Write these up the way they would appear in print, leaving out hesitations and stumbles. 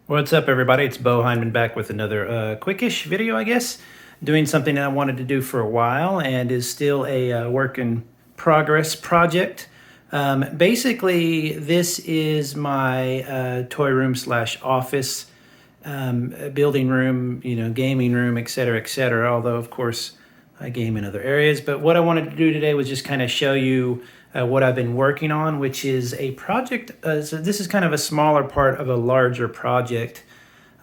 What's up, everybody? It's beau-hindman back with another quickish video, I guess. Doing something that I wanted to do for a while and is still a work in progress project. Basically, this is my toy room slash office, building room, gaming room, etc., etc. Although, of course, I game in other areas. But what I wanted to do today was just kind of show you what I've been working on, which is a project. So this is kind of a smaller part of a larger project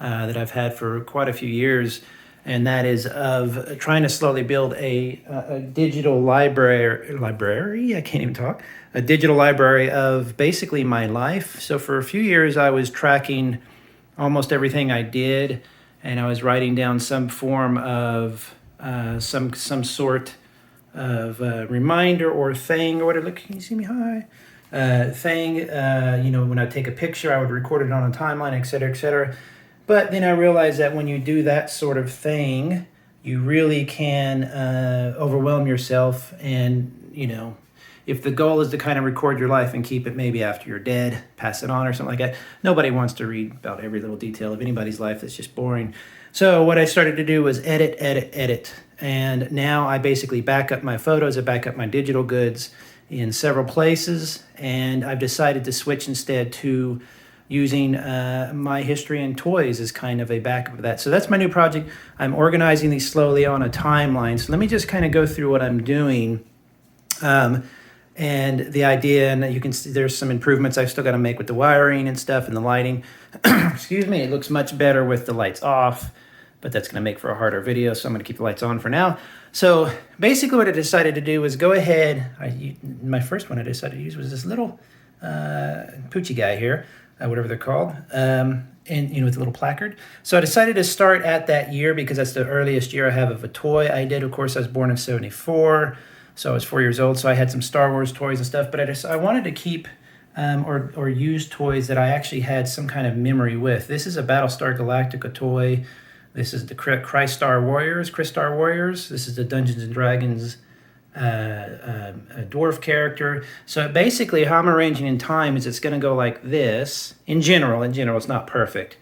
that I've had for quite a few years, and that is of trying to slowly build a digital library. I can't even talk. A digital library of basically my life. So for a few years, I was tracking almost everything I did, and I was writing down some form of some sort of reminder or thing or whatever. Look, can you see me? Hi. Thing, when I take a picture, I would record it on a timeline, etc., etc. But then I realized that when you do that sort of thing, you really can overwhelm yourself. And, if the goal is to kind of record your life and keep it maybe after you're dead, pass it on or something like that, nobody wants to read about every little detail of anybody's life. That's just boring. So what I started to do was edit. And now I basically back up my photos, I back up my digital goods in several places. And I've decided to switch instead to using my history and toys as kind of a backup of that. So that's my new project. I'm organizing these slowly on a timeline. So let me just kind of go through what I'm doing. And the idea, and you can see there's some improvements I've still got to make with the wiring and stuff and the lighting. Excuse me, it looks much better with the lights off, but that's going to make for a harder video, so I'm going to keep the lights on for now. So basically what I decided to do was go ahead. My first one I decided to use was this little Poochie guy here, whatever they're called, and with a little placard. So I decided to start at that year because that's the earliest year I have of a toy I did. Of course, I was born in '74. So I was 4 years old, so I had some Star Wars toys and stuff, but I wanted to keep or use toys that I actually had some kind of memory with. This is a Battlestar Galactica toy. This is the Crystar Warriors. This is the Dungeons & Dragons a dwarf character. So basically how I'm arranging in time is it's going to go like this. In general, it's not perfect,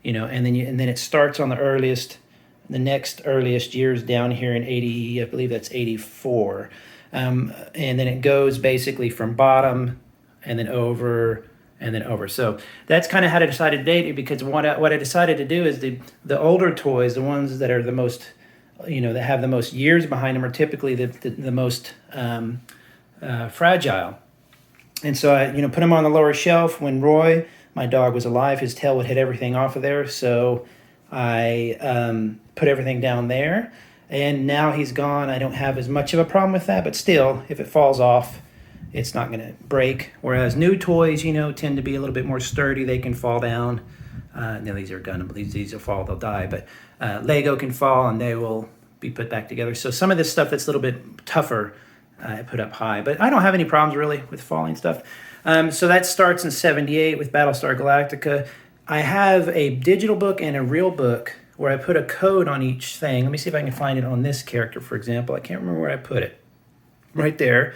and then it starts on the next earliest years down here in 80, I believe that's 84. And then it goes basically from bottom and then over and then over. So that's kind of how I decided to date it, because what I decided to do is the older toys, the ones that are the most, that have the most years behind them, are typically the most fragile. And so I, put them on the lower shelf. When Roy, my dog, was alive, his tail would hit everything off of there. So I put everything down there, and now he's gone. I don't have as much of a problem with that, but still, if it falls off, it's not going to break. Whereas new toys, tend to be a little bit more sturdy. They can fall down. These are gunnable. These will fall, they'll die. But Lego can fall, and they will be put back together. So some of this stuff that's a little bit tougher, I put up high. But I don't have any problems, really, with falling stuff. So that starts in '78 with Battlestar Galactica. I have a digital book and a real book where I put a code on each thing. Let me see if I can find it on this character, for example. I can't remember where I put it. Right there.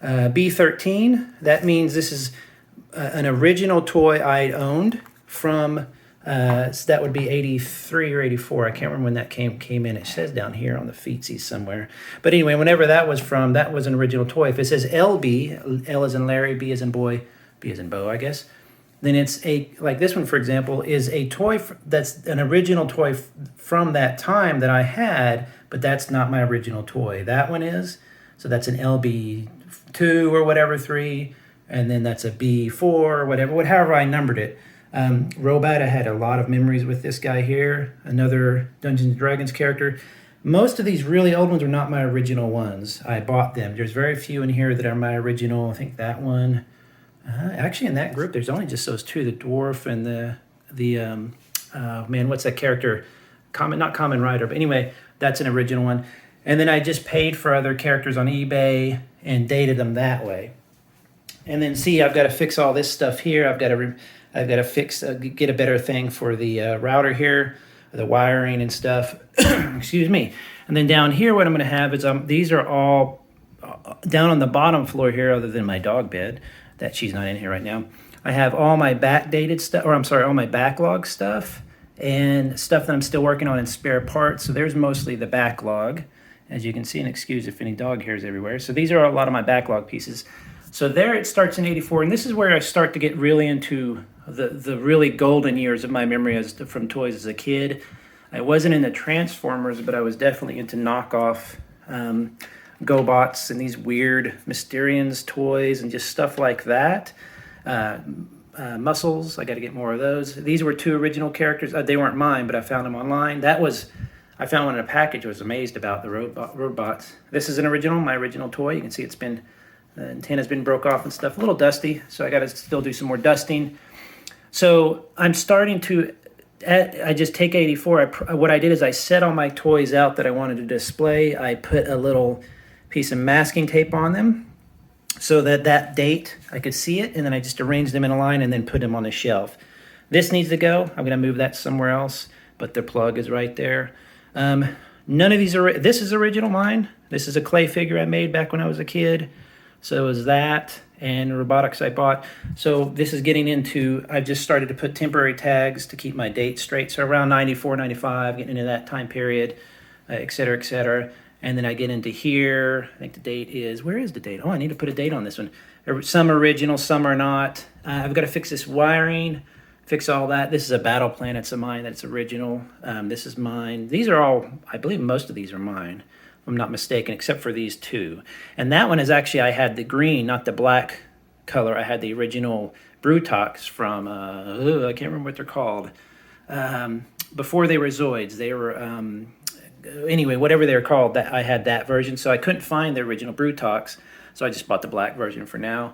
B13. That means this is an original toy I owned from, so that would be 83 or 84. I can't remember when that came in. It says down here on the feetsies somewhere. But anyway, whenever that was from, that was an original toy. If it says LB, L as in Larry, B as in boy, B as in Bo, I guess, then it's like this one, for example, is a toy that's an original toy from that time that I had, but that's not my original toy. That one is. So that's an LB2 or whatever, 3, and then that's a B4 or whatever, however I numbered it. Robot, I had a lot of memories with this guy here, another Dungeons & Dragons character. Most of these really old ones are not my original ones. I bought them. There's very few in here that are my original. I think that one. Actually, in that group, there's only just those two, the dwarf and what's that character? Not Common Rider, but anyway, that's an original one. And then I just paid for other characters on eBay and dated them that way. And then see, I've got to fix all this stuff here. I've got to fix, get a better thing for the router here, the wiring and stuff. Excuse me. And then down here, what I'm going to have is these are all down on the bottom floor here, other than my dog bed, that she's not in here right now. I have all my backdated stuff, or I'm sorry, all my backlog stuff and stuff that I'm still working on in spare parts. So there's mostly the backlog, as you can see, and excuse if any dog hairs everywhere. So these are a lot of my backlog pieces. So there it starts in 84, and this is where I start to get really into the really golden years of my memory from toys as a kid. I wasn't into Transformers, but I was definitely into knockoff GoBots and these weird Mysterians toys and just stuff like that. Muscles, I got to get more of those. These were 2 original characters. They weren't mine, but I found them online. I found one in a package. I was amazed about the robots. This is an original, my original toy. You can see it's been, the antenna's been broke off and stuff. A little dusty, so I got to still do some more dusting. So I'm starting to, I just take 84. What I did is I set all my toys out that I wanted to display. I put a little piece of masking tape on them so that date, I could see it, and then I just arranged them in a line and then put them on the shelf. This needs to go. I'm going to move that somewhere else, but the plug is right there. None of these are, this is original mine. This is a clay figure I made back when I was a kid. So is that, and robotics I bought. So this is getting into, I've just started to put temporary tags to keep my dates straight. So around 94, 95, getting into that time period, et cetera, et cetera. And then I get into here. I think the date is, where is the date? Oh, I need to put a date on this one. Some original, some are not. I've got to fix this wiring, fix all that. This is a Battle Planets of mine that's original. This is mine. These are all, I believe most of these are mine, if I'm not mistaken, except for these 2. And that one is actually, I had the green, not the black color. I had the original Brutox from, I can't remember what they're called. Before they were Zoids, they were, anyway, whatever they're called, that I had that version. So I couldn't find the original Brutox, so I just bought the black version for now.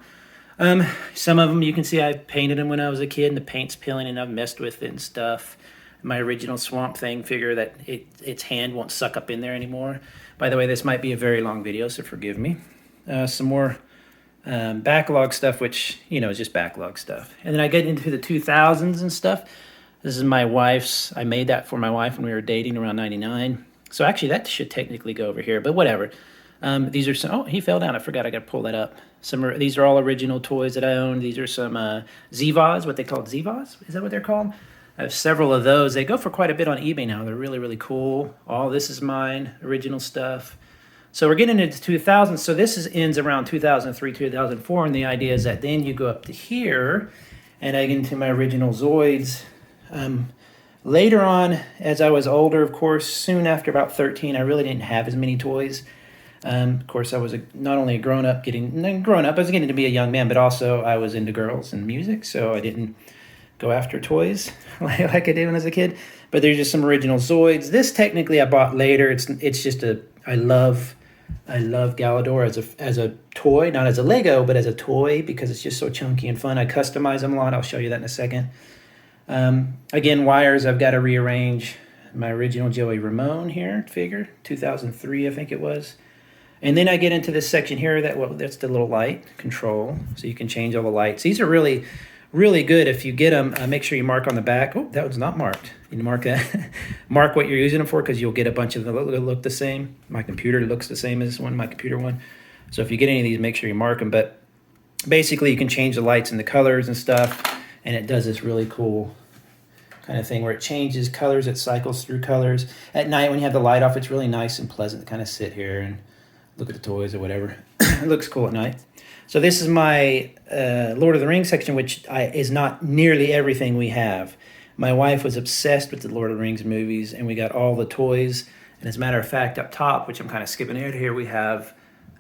Some of them, you can see I painted them when I was a kid, and the paint's peeling, and I've messed with it and stuff. My original Swamp Thing figure that its hand won't suck up in there anymore. By the way, this might be a very long video, so forgive me. Some more backlog stuff, which, you know, is just backlog stuff. And then I get into the 2000s and stuff. This is my wife's. I made that for my wife when we were dating around 99. So actually, that should technically go over here, but whatever. These are some, oh, he fell down. I forgot. I got to pull that up. These are all original toys that I own. These are some Zivas, what they call Zivas. Is that what they're called? I have several of those. They go for quite a bit on eBay now. They're really, really cool. All this is mine, original stuff. So we're getting into 2000. So this ends around 2003, 2004. And the idea is that then you go up to here and I get into my original Zoids. Later on, as I was older, of course, soon after about 13, I really didn't have as many toys. Of course, I was not only a grown-up, I was getting to be a young man, but also I was into girls and music, so I didn't go after toys like I did when I was a kid. But there's just some original Zoids. This technically I bought later. It's just I love Galador as a toy, not as a Lego, but as a toy because it's just so chunky and fun. I customize them a lot. I'll show you that in a second. Again, wires, I've got to rearrange my original Joey Ramone here figure, 2003, I think it was. And then I get into this section here that's the little light control, so you can change all the lights. These are really, really good if you get them. Make sure you mark on the back. Oh, that was not marked. You can mark that. Mark what you're using them for because you'll get a bunch of them that look the same. My computer looks the same as this one, my computer one. So if you get any of these, make sure you mark them. But basically, you can change the lights and the colors and stuff, and it does this really cool kind of thing where it changes colors, it cycles through colors. At night when you have the light off, it's really nice and pleasant to kind of sit here and look at the toys or whatever. It looks cool at night. So this is my Lord of the Rings section, which is not nearly everything we have. My wife was obsessed with the Lord of the Rings movies, and we got all the toys. And as a matter of fact, up top, which I'm kind of skipping ahead here, we have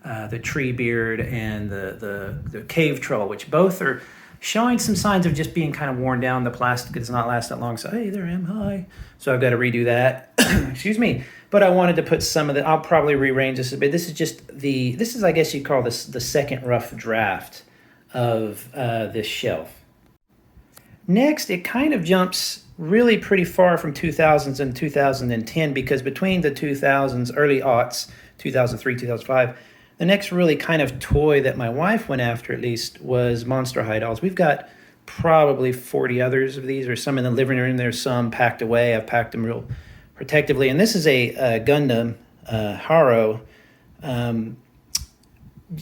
the Treebeard and the Cave Troll, which both are showing some signs of just being kind of worn down. The plastic does not last that long. So, hey, there I am. Hi. So I've got to redo that. Excuse me. But I wanted to put some of the, I'll probably rearrange this a bit. This is, I guess you'd call this the second rough draft of this shelf. Next, it kind of jumps really pretty far from 2000s and 2010 because between the 2000s, early aughts, 2003, 2005, the next really kind of toy that my wife went after, at least, was Monster High dolls. We've got probably 40 others of these, or some in the living room. There's some packed away. I've packed them real protectively. And this is a Gundam Haro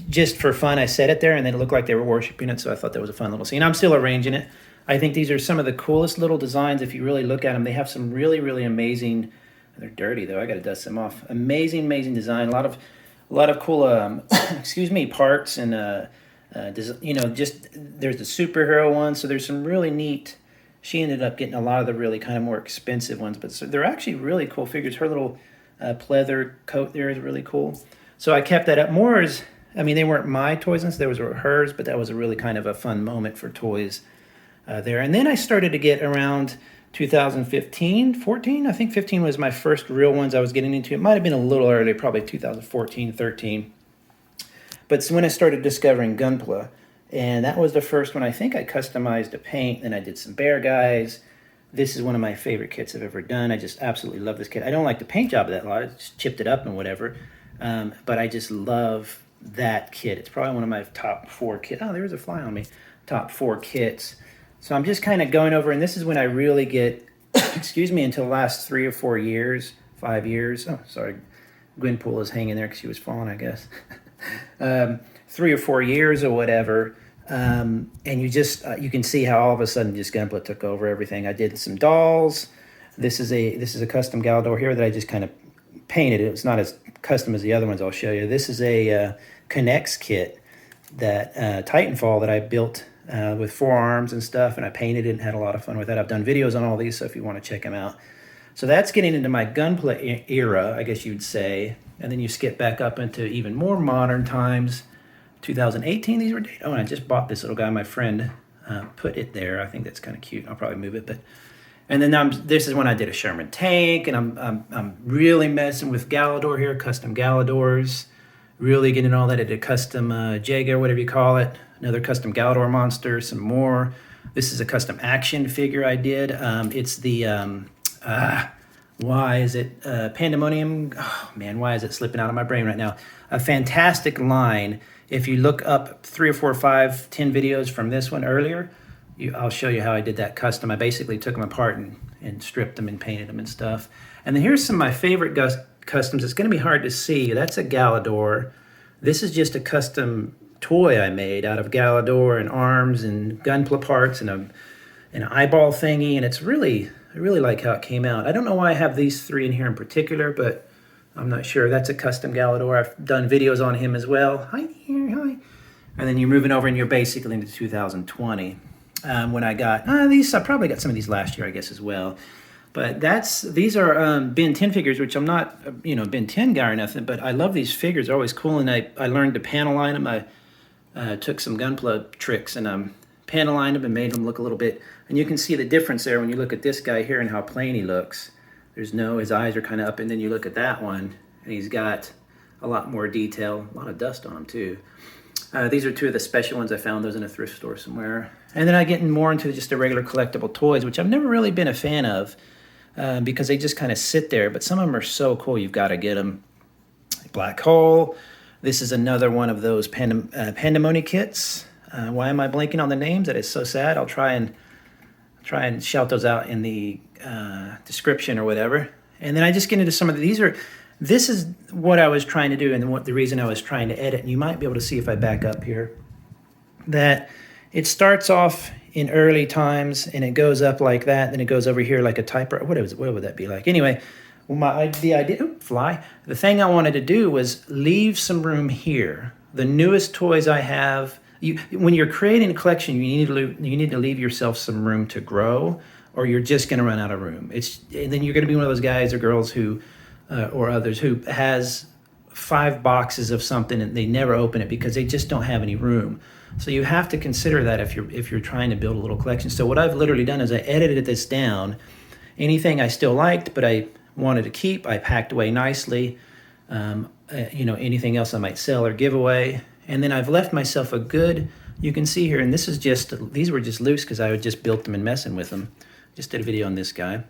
just for fun, I set it there, and then it looked like they were worshiping it, so I thought that was a fun little scene. I'm still arranging it. I think these are some of the coolest little designs. If you really look at them, they have some really, really amazing. They're dirty though. I got to dust them off. Amazing, amazing design. A lot of cool, excuse me, parts and you know, just there's the superhero one. So there's some really neat. She ended up getting a lot of the really kind of more expensive ones, but so they're actually really cool figures. Her little pleather coat there is really cool. So I kept that up. More is, I mean, they weren't my toys, and there was hers, but that was a really kind of a fun moment for toys there. And then I started to get around 2015, 14. I think 15 was my first real ones I was getting into. It might have been a little early, probably 2014, 13. But it's when I started discovering Gunpla. And that was the first one. I think I customized a paint, and I did some bear guys. This is one of my favorite kits I've ever done. I just absolutely love this kit. I don't like the paint job of that lot. I just chipped it up and whatever. But I just love that kit. It's probably one of my top 4 kits. Oh, there's a fly on me. Top 4 kits. So I'm just kind of going over, and this is when I really get, excuse me, until the last 3 or 4 years, 5 years. Oh, sorry. Gwenpool is hanging there because she was falling, I guess. 3 or 4 years or whatever. And you just, you can see how all of a sudden just Gunpla took over everything. I did some dolls. This is a custom Galador here that I just kind of painted. It's not as custom as the other ones I'll show you. This is a Connects kit that Titanfall that I built with 4 arms and stuff, and I painted it and had a lot of fun with that. I've done videos on all these, so if you want to check them out. So that's getting into my Gunpla era, I guess you'd say. And then you skip back up into even more modern times. 2018 these were dated. Oh, and I just bought this little guy. My friend put it there. I think that's kind of cute. I'll probably move it, but and then this is when I did a Sherman tank, and I'm really messing with Galador here, custom Galadors, really getting all that. I did a custom Jaeger, whatever you call it, another custom Galador monster, some more. This is a custom action figure I did. It's the why is it Pandemonium? Oh man, why is it slipping out of my brain right now? A fantastic line. If you look up 3 or 4 or 5, 10 videos from this one earlier, I'll show you how I did that custom. I basically took them apart and stripped them and painted them and stuff. And then here's some of my favorite customs. It's going to be hard to see. That's a Galador. This is just a custom toy I made out of Galador and arms and Gunpla parts and an eyeball thingy. And it's really, I really like how it came out. I don't know why I have these 3 in here in particular, but I'm not sure. That's a custom Galador. I've done videos on him as well. Hi there, hi. And then you're moving over and you're basically into 2020. When I got these, I probably got some of these last year, I guess, as well. But these are Ben 10 figures, which I'm not, Ben 10 guy or nothing, but I love these figures. They're always cool, and I learned to panel line them. I took some Gunpla tricks and panel lined them and made them look a little bit. And you can see the difference there when you look at this guy here and how plain he looks. His eyes are kind of up, and then you look at that one, and he's got a lot more detail, a lot of dust on him too. These are 2 of the special ones. I found those in a thrift store somewhere. And then I get more into just the regular collectible toys, which I've never really been a fan of because they just kind of sit there, but some of them are so cool, you've got to get them. Black Hole. This is another one of those Pandemonium kits. Why am I blanking on the names? That is so sad. I'll try and shout those out in the description or whatever. And then I just get into some of this is what I was trying to do, and the reason I was trying to edit. And you might be able to see if I back up here that it starts off in early times and it goes up like that, then it goes over here like a typewriter. What would that be like? Anyway, the idea, the thing I wanted to do was leave some room here. The newest toys I have, when you're creating a collection, you need to leave yourself some room to grow, or you're just going to run out of room. And then you're going to be one of those guys or girls who, or others who has 5 boxes of something and they never open it because they just don't have any room. So you have to consider that if you're trying to build a little collection. So what I've literally done is I edited this down. Anything I still liked but I wanted to keep, I packed away nicely. Anything else I might sell or give away. And then I've left myself a good, you can see here, and these were just loose because I had just built them and messing with them. Just did a video on this guy.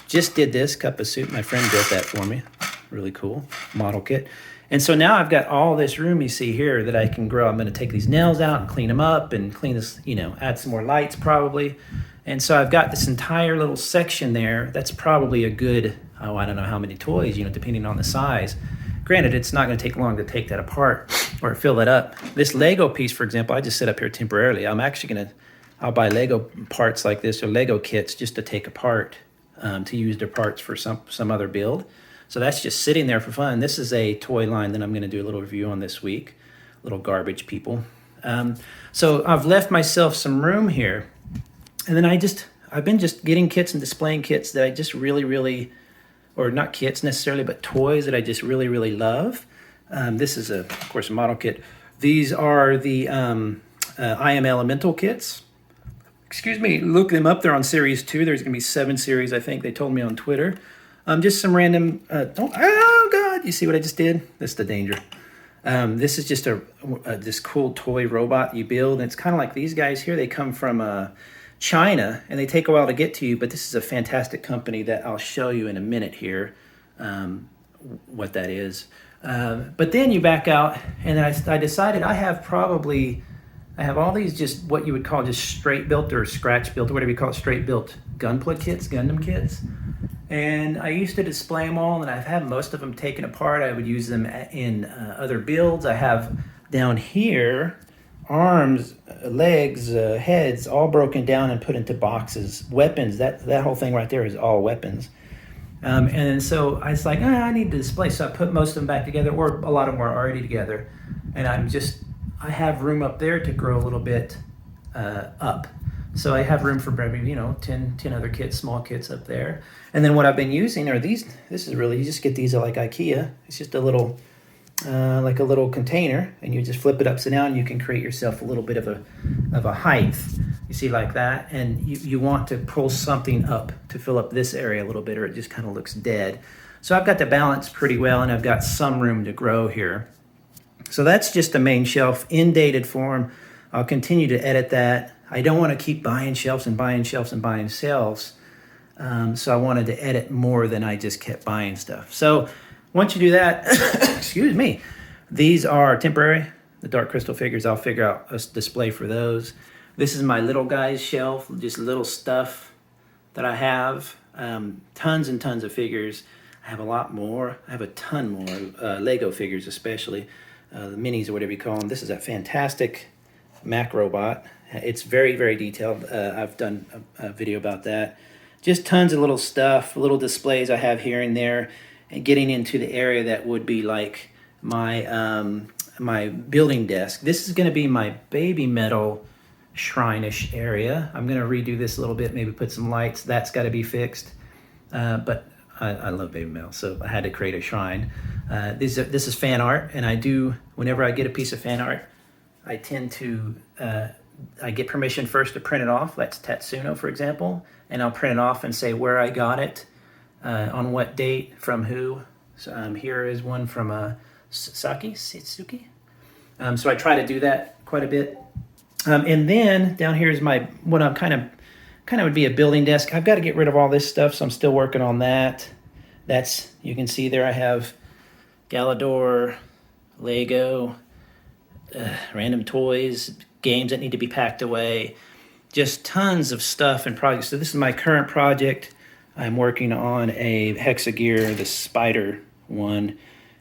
Just did this cup of soup. My friend built that for me. Really cool model kit. And so now I've got all this room you see here that I can grow. I'm going to take these nails out and clean them up and clean this, add some more lights probably. And so I've got this entire little section there. That's probably a good, I don't know how many toys, depending on the size. Granted, it's not going to take long to take that apart or fill it up. This Lego piece, for example, I just set up here temporarily. I'm actually going to, I'll buy Lego parts like this or Lego kits just to take apart to use their parts for some other build. So that's just sitting there for fun. This is a toy line that I'm going to do a little review on this week. Little garbage people. So I've left myself some room here. And then I've been just getting kits and displaying kits that I just really, or not kits necessarily, but toys that I just really love. This is, of course, a model kit. These are the I Am Elemental kits. Excuse me, look them up. They're on Series 2. There's going to be 7 series, I think. They told me on Twitter. Just some random... oh, God! You see what I just did? That's the danger. This is just this cool toy robot you build. And it's kind of like these guys here. They come from China, and they take a while to get to you. But this is a fantastic company that I'll show you in a minute here what that is. But then you back out, and I decided I have all these just what you would call just straight built or scratch built or whatever you call it, straight built Gundam kits. And I used to display them all, and I've had most of them taken apart. I would use them in other builds. I have down here arms, legs, heads, all broken down and put into boxes. Weapons, that whole thing right there is all weapons. And then so I was like, I need to display. So I put most of them back together, or a lot of them are already together. And I have room up there to grow a little bit up. So I have room for maybe, 10 other kits, small kits up there. And then what I've been using are these. This is really, you just get these at like IKEA. It's just a little, like a little container, and you just flip it upside down. And you can create yourself a little bit of a height. You see like that, and you want to pull something up to fill up this area a little bit, or it just kind of looks dead. So I've got the balance pretty well, and I've got some room to grow here. So that's just the main shelf in dated form. I'll continue to edit that. I don't want to keep buying shelves and buying shelves and buying shelves. So I wanted to edit more than I just kept buying stuff. So once you do that, excuse me, these are temporary. The Dark Crystal figures, I'll figure out a display for those. This is my little guy's shelf, just little stuff that I have. Tons and tons of figures. I have a lot more. I have a ton more, Lego figures especially. The minis or whatever you call them. This is a fantastic Mac robot. It's very detailed. I've done a video about that. Just tons of little stuff, little displays I have here and there, and getting into the area that would be like my my building desk. This is going to be my baby metal shrine-ish area. I'm going to redo this a little bit, maybe put some lights. That's got to be fixed. But I love baby metal, so I had to create a shrine. This is fan art, and I do, whenever I get a piece of fan art, I tend to, I get permission first to print it off. That's Tatsuno, for example, and I'll print it off and say where I got it, on what date, from who. So here is one from Satsuki. So I try to do that quite a bit. And then down here is what I'm kind of would be a building desk. I've got to get rid of all this stuff, so I'm still working on that. You can see there I have Galador, Lego, random toys, games that need to be packed away, just tons of stuff and projects. So this is my current project. I'm working on a Hexagear, the spider one,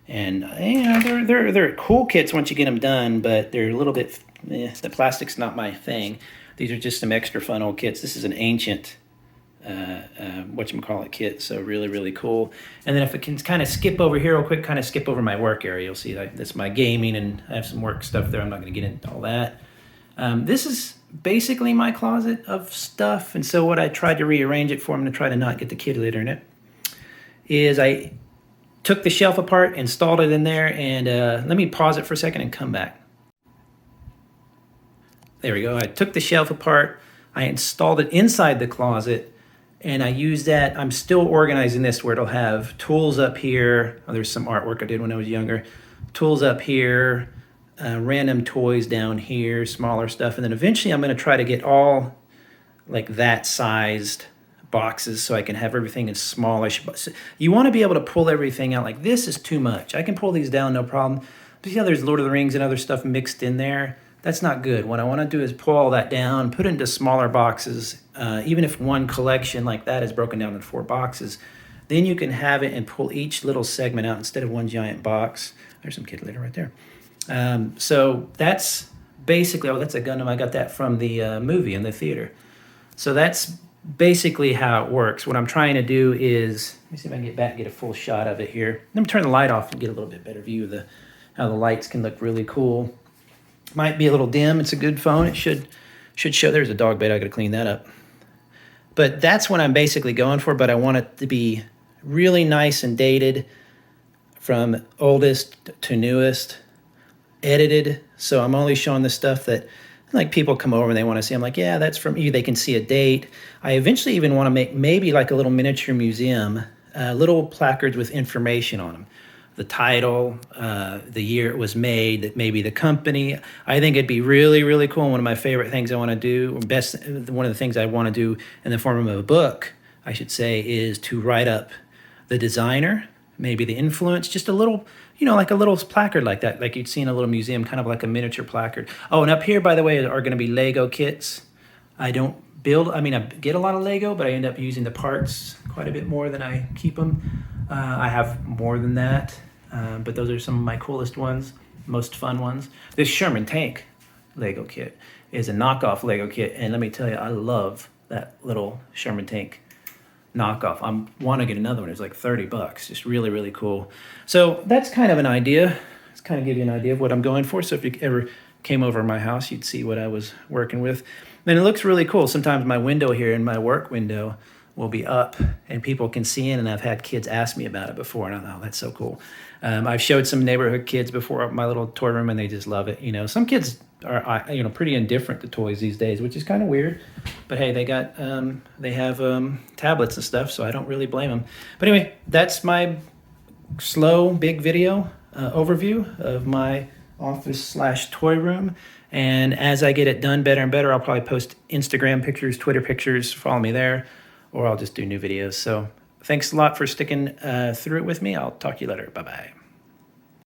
and they're cool kits once you get them done, but they're a little bit, the plastic's not my thing. These are just some extra fun old kits. This is an ancient whatchamacallit kit, so really cool. And then if I can kind of skip over here real quick, kind of skip over my work area, you'll see that's my gaming, and I have some work stuff there. I'm not going to get into all that. This is basically my closet of stuff, and so what I tried to rearrange it for, I'm going to try to not get the kitty litter in it, is I took the shelf apart, installed it in there, and let me pause it for a second and come back. There we go. I took the shelf apart, I installed it inside the closet, and I use that. I'm still organizing this where it'll have tools up here. Oh, there's some artwork I did when I was younger. Tools up here, random toys down here, smaller stuff. And then eventually I'm going to try to get all like that sized boxes so I can have everything in smallish. You want to be able to pull everything out. Like this is too much. I can pull these down, no problem. But yeah, there's Lord of the Rings and other stuff mixed in there. That's not good. What I want to do is pull all that down, put it into smaller boxes. Even if one collection like that is broken down into 4 boxes, Then you can have it and pull each little segment out instead of one giant box. There's some kid litter right there. So that's basically, oh, that's a Gundam. I got that from the movie in the theater. So that's basically how it works. What I'm trying to do is, let me see if I can get back and get a full shot of it here. Let me turn the light off and get a little bit better view of how the lights can look really cool. Might be a little dim. It's a good phone. It should show. There's a dog bed. I got to clean that up. But that's what I'm basically going for, but I want it to be really nice and dated from oldest to newest, edited. So I'm only showing the stuff that like people come over and they want to see. I'm like, yeah, that's from you. They can see a date. I eventually even want to make maybe like a little miniature museum, little placards with information on them. The title, the year it was made, maybe the company. I think it'd be really, really cool. One of my favorite things I want to do, one of the things I want to do in the form of a book, I should say, is to write up the designer, maybe the influence, just a little, like a little placard like that, like you'd see in a little museum, kind of like a miniature placard. Oh, and up here, by the way, are going to be Lego kits. I don't build, I get a lot of Lego, but I end up using the parts quite a bit more than I keep them. I have more than that, but those are some of my coolest ones, most fun ones. This Sherman tank Lego kit is a knockoff Lego kit, and let me tell you, I love that little Sherman tank knockoff. I want to get another one. It's like $30, just really, really cool. So that's kind of an idea. It's kind of give you an idea of what I'm going for. So if you ever came over to my house, you'd see what I was working with. And it looks really cool. Sometimes my window here in my work window will be up and people can see in, and I've had kids ask me about it before, and I'm like, oh, that's so cool. I've showed some neighborhood kids before my little toy room, and they just love it. Some kids are pretty indifferent to toys these days, which is kind of weird. But hey, they have tablets and stuff, so I don't really blame them. But anyway, that's my slow, big video overview of my office/toy room. And as I get it done better and better, I'll probably post Instagram pictures, Twitter pictures, follow me there, or I'll just do new videos. So thanks a lot for sticking through it with me. I'll talk to you later. Bye-bye.